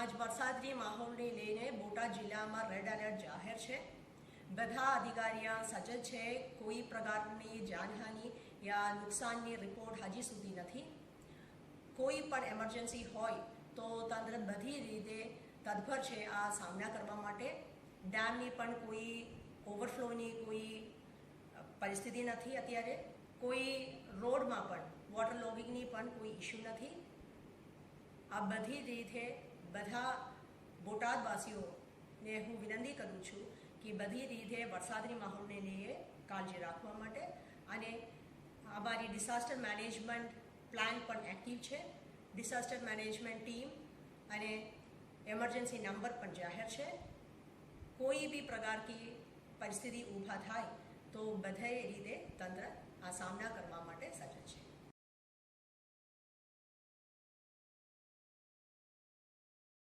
આજ વરસાદની માહોલને લઈને બોટાદ જિલ્લામાં રેડ એલર્ટ જાહેર છે। બધા અધિકારીઓ સજ્જ છે। કોઈ પ્રકારની જાનહાનિ યા નુકસાનની રિપોર્ટ હજી સુધી નથી। કોઈ પણ એમરજન્સી હોય તો તંત્ર બધી રીતે તત્પર છે આ સામના કરવા માટે। ડેમની પણ કોઈ ઓવરફ્લોની કોઈ પરિસ્થિતિ નથી। અત્યારે કોઈ રોડમાં પણ વોટર લોગિંગની પણ કોઈ ઇશ્યુ નથી। આ બધી રીતે બધા બોટાદવાસીઓને હું વિનંતી કરું છું કે બધી રીતે વરસાદની માહોલને લઈને કાળજી રાખવા માટે અને અમારી ડિઝાસ્ટર મેનેજમેન્ટ પ્લાન પણ એક્ટિવ છે। ડિઝાસ્ટર મેનેજમેન્ટ ટીમ અને એમરજન્સી નંબર પણ જાહેર છે। કોઈ બી પ્રકારની પરિસ્થિતિ ઊભા થાય તો બધી રીતે તંત્ર આ સામના કરવા માટે સજ્જ છે।